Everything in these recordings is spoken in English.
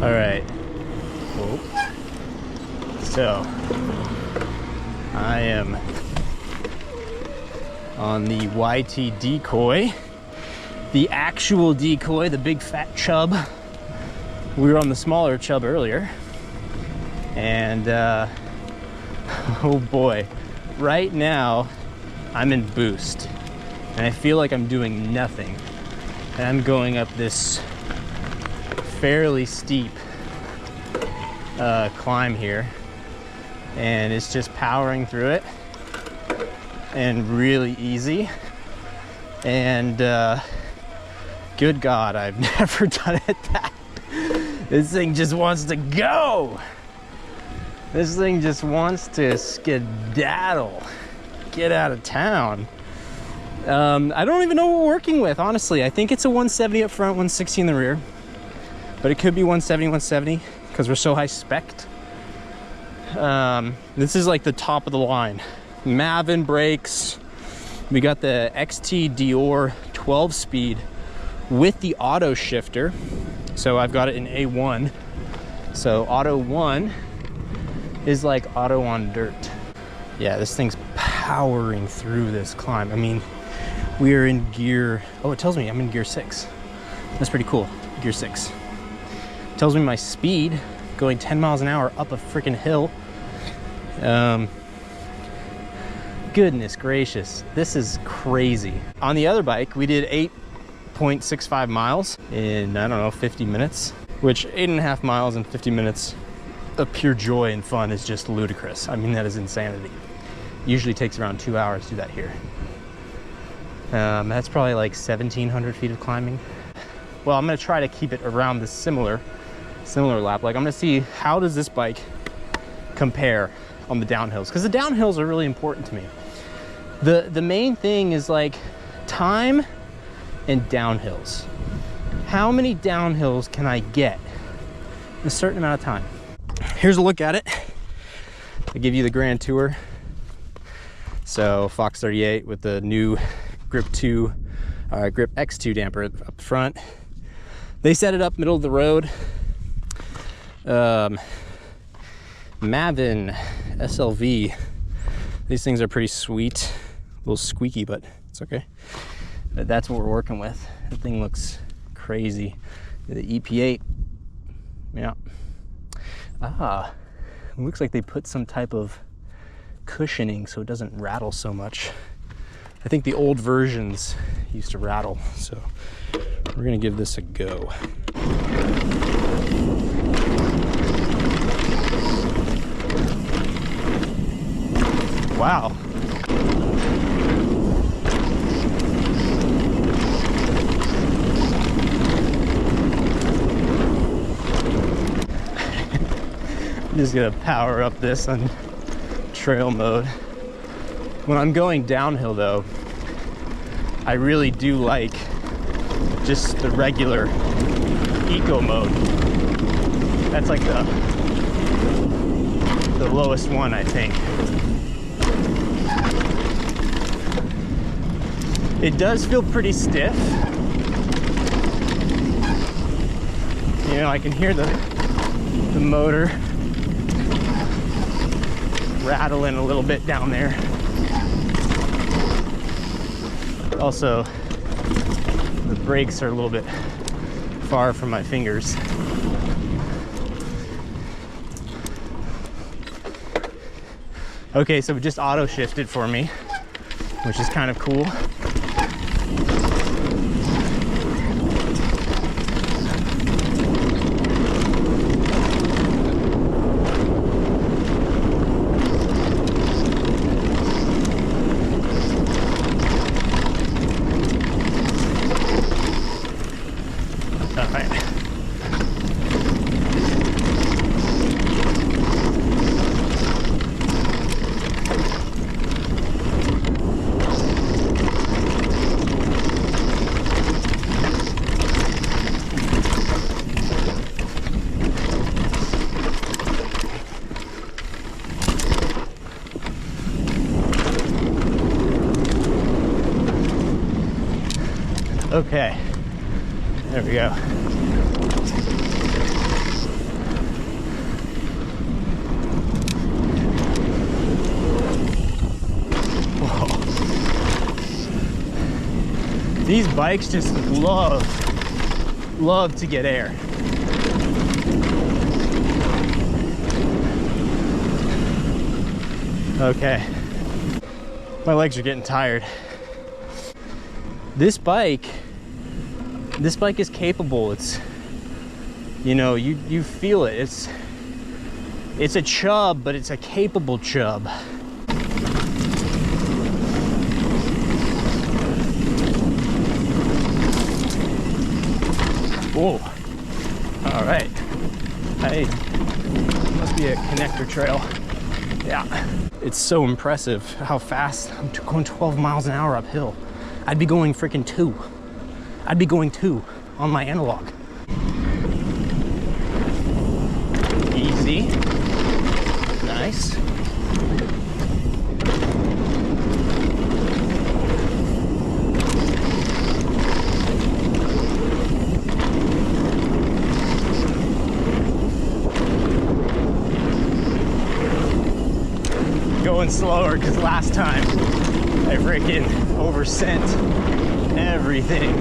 All right. Whoa. So I am on the YT Decoy, the actual Decoy, the big fat chub. We were on the smaller chub earlier, and oh boy, right now I'm in boost, and I feel like I'm doing nothing, and I'm going up this fairly steep climb here, and it's just powering through it and really easy. And good God, I've never done it that. This thing just wants to go. This thing just wants to skedaddle, get out of town. I don't even know what we're working with, honestly. I think it's a 170 up front, 160 in the rear, but it could be 170 because we're so high spec'd. This is like the top of the line. Mavin brakes. We got the XT Dior 12 speed with the auto shifter. So I've got it in A1. So auto 1 is like auto on dirt. Yeah, this thing's powering through this climb. I mean, we are in gear, oh, it tells me I'm in gear 6. That's pretty cool, gear 6. It tells me my speed, going 10 miles an hour up a freaking hill. Goodness gracious, this is crazy. On the other bike, we did 8.65 miles in, I don't know, 50 minutes, which 8.5 miles in 50 minutes of pure joy and fun is just ludicrous. I mean, that is insanity. Usually takes around 2 hours to do that here. That's probably like 1,700 feet of climbing. Well, I'm gonna try to keep it around this similar lap. Like, I'm gonna see how does this bike compare on the downhills, because the downhills are really important to me. The main thing is like time and downhills. How many downhills can I get in a certain amount of time? Here's a look at it. I give you the grand tour. So Fox 38 with the new Grip X2 damper up front. They set it up middle of the road. Mavin SLV. These things are pretty sweet. A little squeaky, but it's okay. But that's what we're working with. The thing looks crazy. The EP8. Yeah. Ah, it looks like they put some type of cushioning so it doesn't rattle so much. I think the old versions used to rattle, so we're gonna give this a go. Wow. I'm just gonna power up this on trail mode. When I'm going downhill though, I really do like just the regular eco mode. That's like the lowest one, I think. It does feel pretty stiff. You know, I can hear the motor rattling a little bit down there. Also, the brakes are a little bit far from my fingers. Okay, so it just auto shifted for me, which is kind of cool. Okay, there we go. These bikes just love to get air. Okay, my legs are getting tired. This bike is capable. It's, you know, you feel it. It's a chub, but it's a capable chub. Whoa. All right. Hey, must be a connector trail. Yeah. It's so impressive how fast I'm going 12 miles an hour uphill. I'd be going freaking 2. I'd be going 2 on my analog. Easy. Nice. Going slower because last time I freaking oversent everything.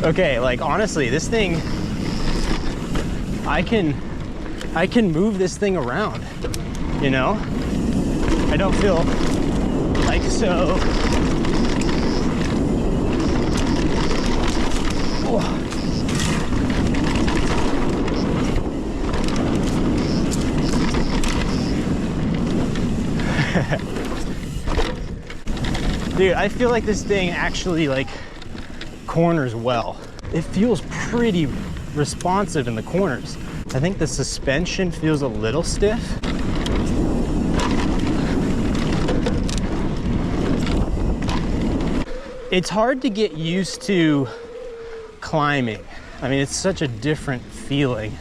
Okay, like honestly, this thing, I can move this thing around, you know? I don't feel like so. Dude, I feel like this thing actually like corners well. It feels pretty responsive in the corners. I think the suspension feels a little stiff. It's hard to get used to climbing. I mean, it's such a different feeling.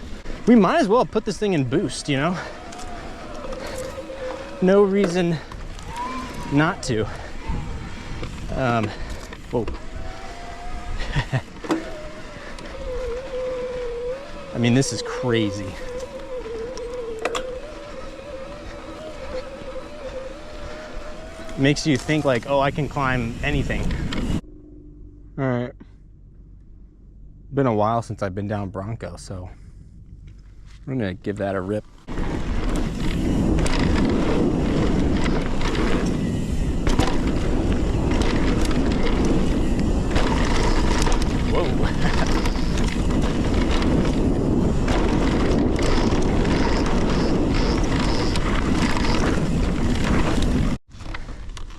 We might as well put this thing in boost, you know? No reason not to. Whoa. I mean, this is crazy. Makes you think like, oh, I can climb anything. All right. Been a while since I've been down Bronco, so I'm gonna give that a rip.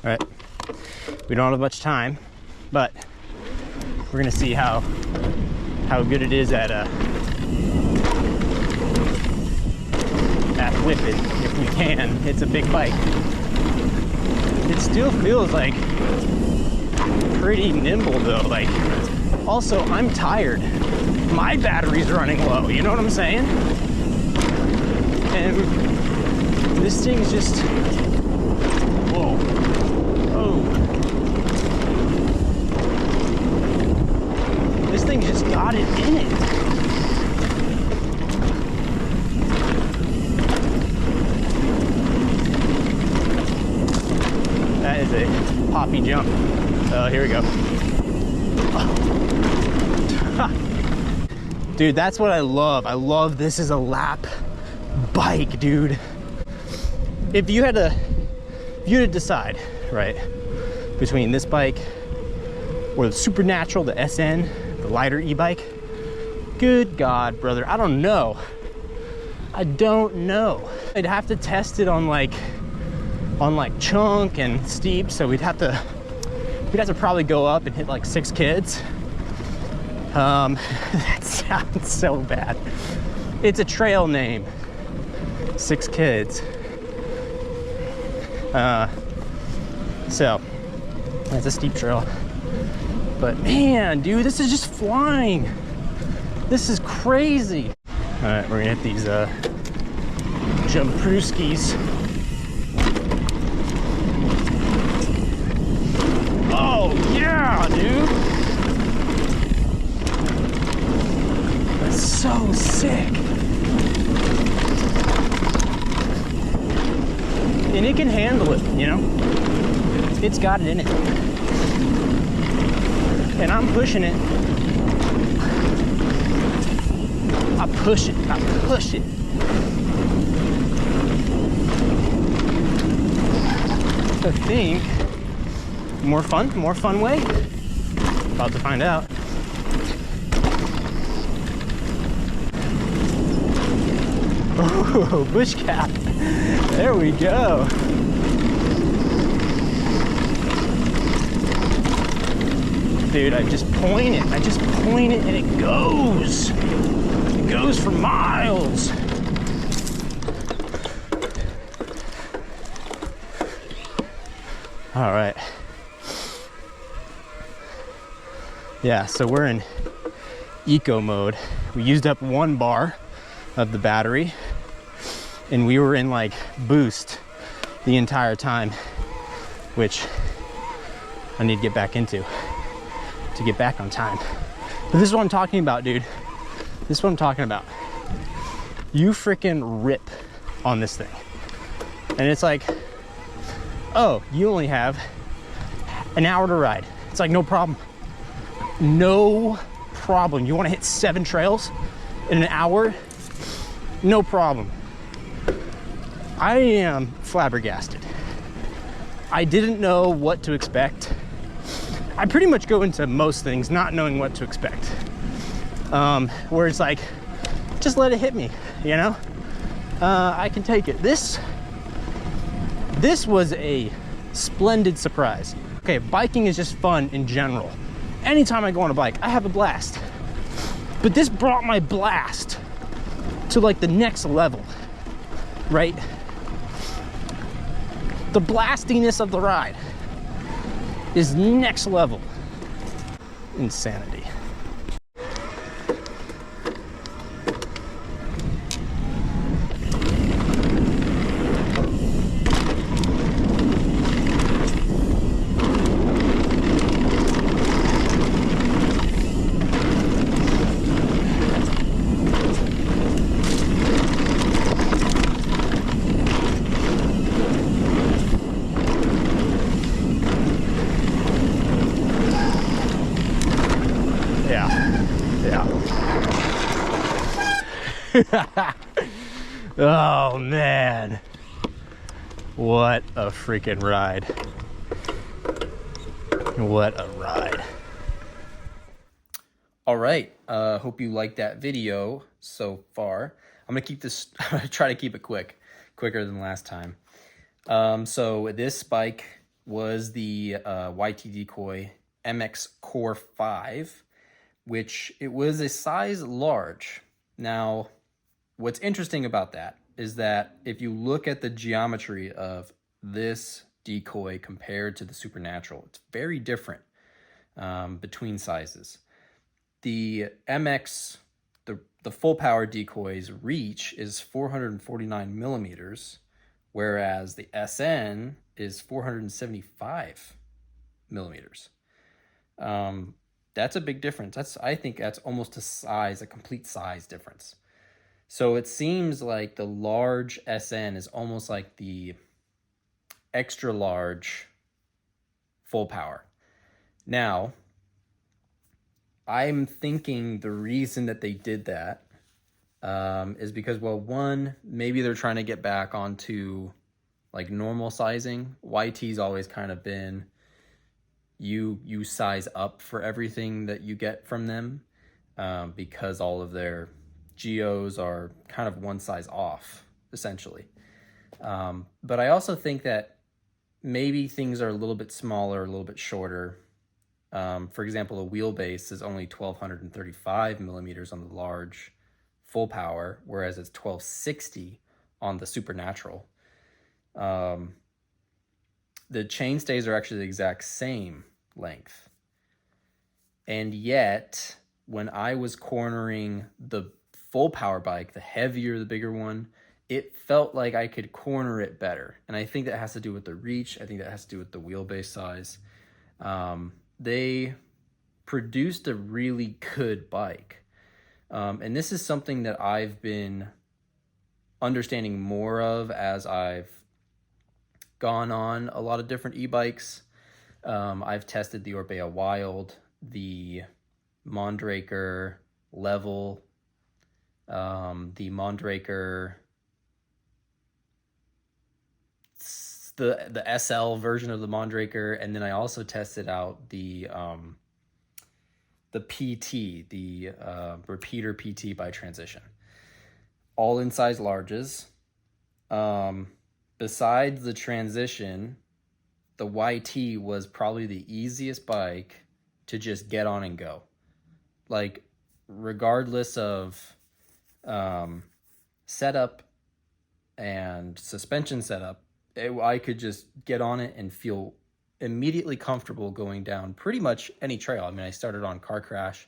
All right, we don't have much time, but we're gonna see how good it is at whipping if we can. It's a big bike. It still feels like pretty nimble though. Like, also I'm tired. My battery's running low. You know what I'm saying? And this thing's just, whoa. This thing just got it in it. That is a poppy jump. Here we go. Dude, that's what I love. I love this is a lap bike, dude. If you had to decide, right, between this bike or the Supernatural, the SN, the lighter e-bike, good God, brother, I don't know. I don't know. I'd have to test it on like chunk and steep, so we'd have to probably go up and hit like 6 kids. That sounds so bad. It's a trail name. 6 kids. So it's a steep trail, but man, dude, this is just flying. This is crazy. All right, we're gonna hit these jump prooskies. Oh yeah, dude. That's so sick. And it can handle it, you know? It's got it in it. And I'm pushing it. I push it. I push it. I think more fun way. About to find out. Oh, bush cap. There we go. Dude, I just point it and it goes. It goes for miles. All right. Yeah, so we're in eco mode. We used up 1 bar of the battery and we were in like boost the entire time, which I need to get back into to get back on time. But this is what I'm talking about, dude. This is what I'm talking about. You freaking rip on this thing. And it's like, oh, you only have an hour to ride. It's like, no problem. No problem. You want to hit 7 trails in an hour? No problem. I am flabbergasted. I didn't know what to expect. I pretty much go into most things not knowing what to expect. Where it's like, just let it hit me, you know? I can take it. This was a splendid surprise. Okay, biking is just fun in general. Anytime I go on a bike, I have a blast. But this brought my blast to like the next level, right? The blastiness of the ride is next level insanity. Oh man, what a freaking ride. What a ride. All right, hope you liked that video so far. I'm gonna keep this, I'm gonna try to keep it quicker than last time. So this bike was the YT Decoy MX Core 5, which it was a size large. Now, what's interesting about that is that if you look at the geometry of this Decoy compared to the Supernatural, it's very different between sizes. The MX, the full power Decoy's reach is 449 millimeters, whereas the SN is 475 millimeters. That's a big difference. I think that's almost a complete size difference. So it seems like the large SN is almost like the extra large full power. Now, I'm thinking the reason that they did that is because, well, one, maybe they're trying to get back onto like normal sizing. YT's always kind of been you size up for everything that you get from them because all of their geos are kind of one size off, essentially. But I also think that maybe things are a little bit smaller, a little bit shorter. For example, a wheelbase is only 1,235 millimeters on the large full power, whereas it's 1,260 on the Supernatural. the chainstays are actually the exact same length. And yet, when I was cornering the full power bike, the heavier, the bigger one, it felt like I could corner it better. And I think that has to do with the reach. I think that has to do with the wheelbase size. They produced a really good bike. And this is something that I've been understanding more of as I've gone on a lot of different e-bikes. I've tested the Orbea Wild, the Mondraker Level, the Mondraker, the SL version of the Mondraker, and then I also tested out the PT, the Repeater PT by Transition, all in size larges. Besides the Transition, the YT was probably the easiest bike to just get on and go. Like, regardless of setup and suspension setup, I could just get on it and feel immediately comfortable going down pretty much any trail. I mean, I started on Car Crash,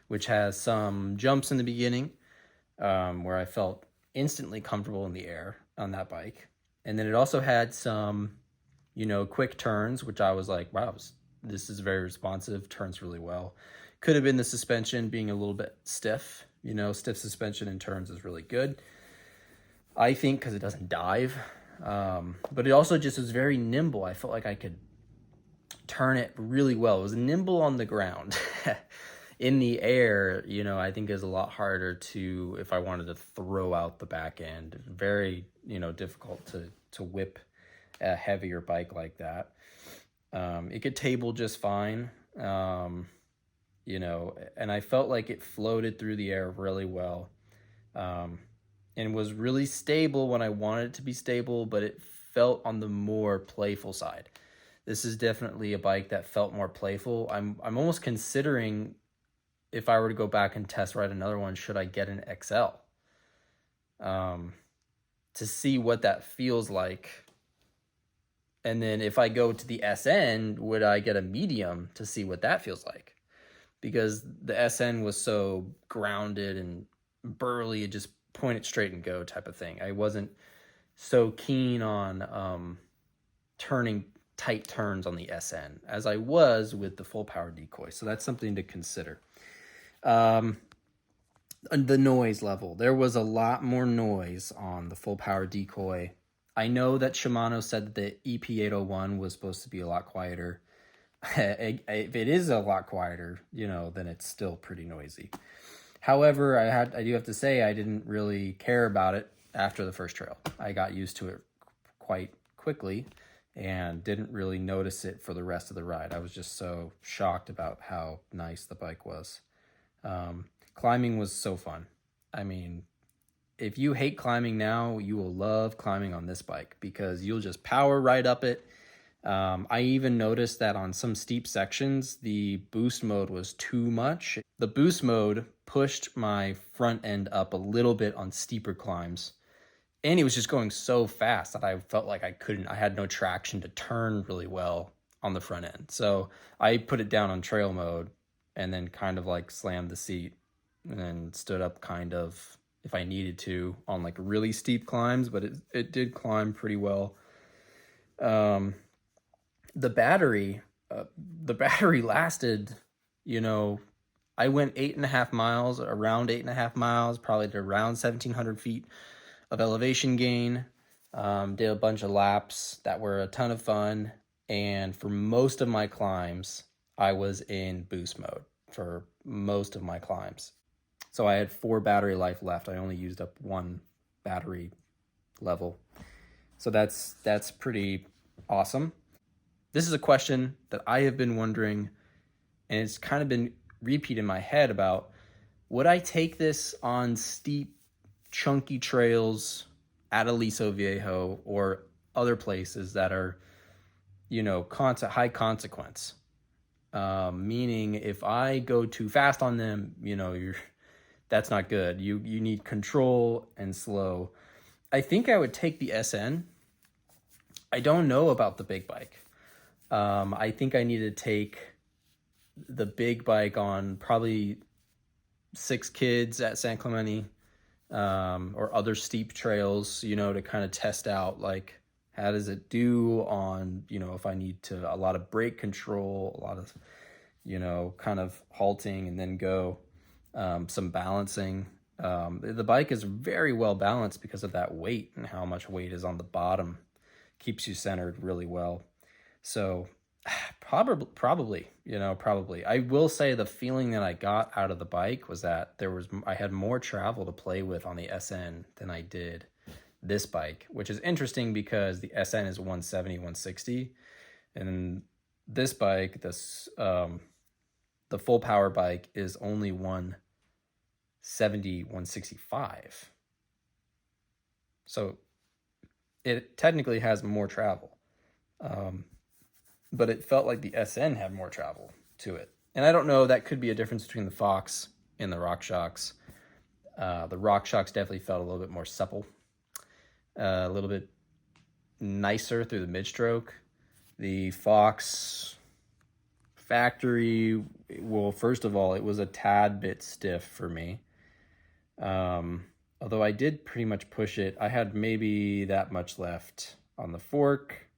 which has some jumps in the beginning, where I felt instantly comfortable in the air on that bike. And then it also had some, quick turns, which I was like, wow, this is very responsive, turns really well. Could have been the suspension being a little bit stiff. Stiff suspension in turns is really good, I think, because it doesn't dive. But it also just was very nimble. I felt like I could turn it really well. It was nimble on the ground. In the air, I think is a lot harder to, if I wanted to throw out the back end. Very, difficult to whip a heavier bike like that. It could table just fine, and I felt like it floated through the air really well. And was really stable when I wanted it to be stable, but it felt on the more playful side. This is definitely a bike that felt more playful. I'm almost considering, if I were to go back and test ride another one, should I get an XL? To see what that feels like. And then if I go to the SN, would I get a medium to see what that feels like? Because the SN was so grounded and burly, it just point it straight and go type of thing. I wasn't so keen on turning tight turns on the SN as I was with the full power Decoy. So that's something to consider. The noise level. There was a lot more noise on the full power Decoy. I know that Shimano said that the EP801 was supposed to be a lot quieter. If it is a lot quieter, then it's still pretty noisy. However, I do have to say I didn't really care about it after the first trail. I got used to it quite quickly and didn't really notice it for the rest of the ride. I was just so shocked about how nice the bike was. Climbing was so fun. I mean, if you hate climbing now, you will love climbing on this bike because you'll just power right up it. I even noticed that on some steep sections, the boost mode was too much. The boost mode pushed my front end up a little bit on steeper climbs. And it was just going so fast that I felt like I had no traction to turn really well on the front end. So I put it down on trail mode and then kind of like slammed the seat and then stood up kind of, if I needed to, on like really steep climbs, but it did climb pretty well. The battery lasted, I went 8.5 miles, around 8.5 miles, probably to around 1,700 feet of elevation gain. Did a bunch of laps that were a ton of fun. And for most of my climbs, I was in boost mode for most of my climbs. So I had 4 battery life left. I only used up 1 battery level. So that's pretty awesome. This is a question that I have been wondering, and it's kind of been repeat in my head about, would I take this on steep, chunky trails at Aliso Viejo or other places that are, high consequence? Meaning if I go too fast on them, that's not good. You need control and slow. I think I would take the SN. I don't know about the big bike. I think I need to take the big bike on probably 6 kids at San Clemente, or other steep trails, you know, to kind of test out like how does it do on, you know, if I need to a lot of brake control, a lot of, you know, kind of halting and then go, some balancing. The bike is very well balanced because of that weight and how much weight is on the bottom. Keeps you centered really well. So probably, you know, probably. I will say the feeling that I got out of the bike was that I had more travel to play with on the SN than I did this bike, which is interesting because the SN is 170, 160. And this bike, the full power bike is only 170, 165. So it technically has more travel. But it felt like the SN had more travel to it. And I don't know, that could be a difference between the Fox and the RockShox. The RockShox definitely felt a little bit more supple, a little bit nicer through the mid-stroke. The Fox factory, well, first of all, it was a tad bit stiff for me. Although I did pretty much push it. I had maybe that much left on the fork.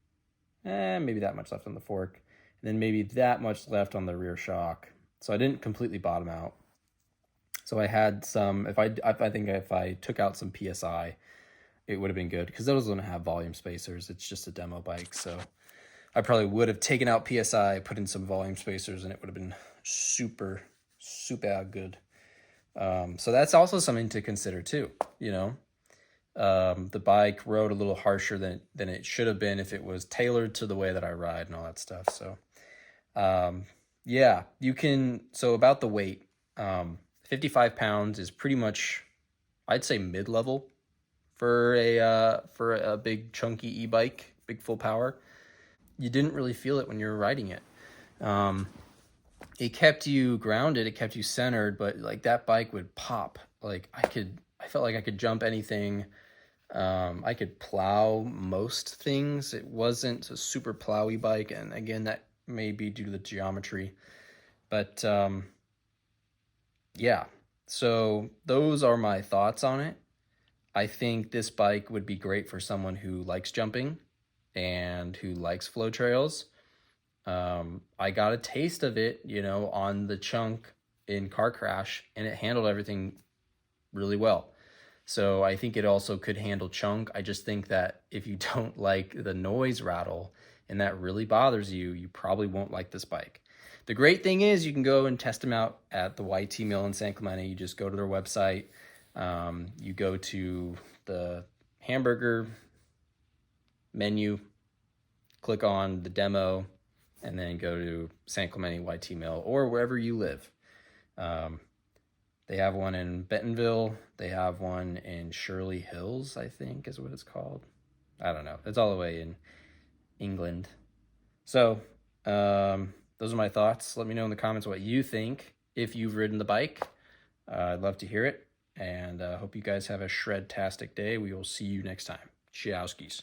Maybe that much left on the fork. And then maybe that much left on the rear shock. So I didn't completely bottom out. So I had some, I think if I took out some PSI, it would have been good, because those don't have volume spacers. It's just a demo bike. So I probably would have taken out PSI, put in some volume spacers, and it would have been super, super good. So that's also something to consider too, you know. The bike rode a little harsher than it should have been if it was tailored to the way that I ride and all that stuff. So, yeah, you can, so about the weight, 55 pounds is pretty much, I'd say mid-level for a big chunky e-bike, big full power. You didn't really feel it when you were riding it. It kept you grounded, it kept you centered, but like that bike would pop. Like I felt like I could jump anything. I could plow most things. It wasn't a super plowy bike, and again, that may be due to the geometry. But yeah, so those are my thoughts on it. I think this bike would be great for someone who likes jumping and who likes flow trails. I got a taste of it, you know, on the chunk in Car Crash, and it handled everything really well. So I think it also could handle chunk. I just think that if you don't like the noise rattle and that really bothers you, you probably won't like this bike. The great thing is you can go and test them out at the YT Mill in San Clemente. You just go to their website. You go to the hamburger menu, click on the demo, and then go to San Clemente YT Mill or wherever you live. They have one in Bentonville. They have one in Shirley Hills, I think is what it's called. I don't know. It's all the way in England. So those are my thoughts. Let me know in the comments what you think if you've ridden the bike. I'd love to hear it. And hope you guys have a shred-tastic day. We will see you next time. Ciao skis.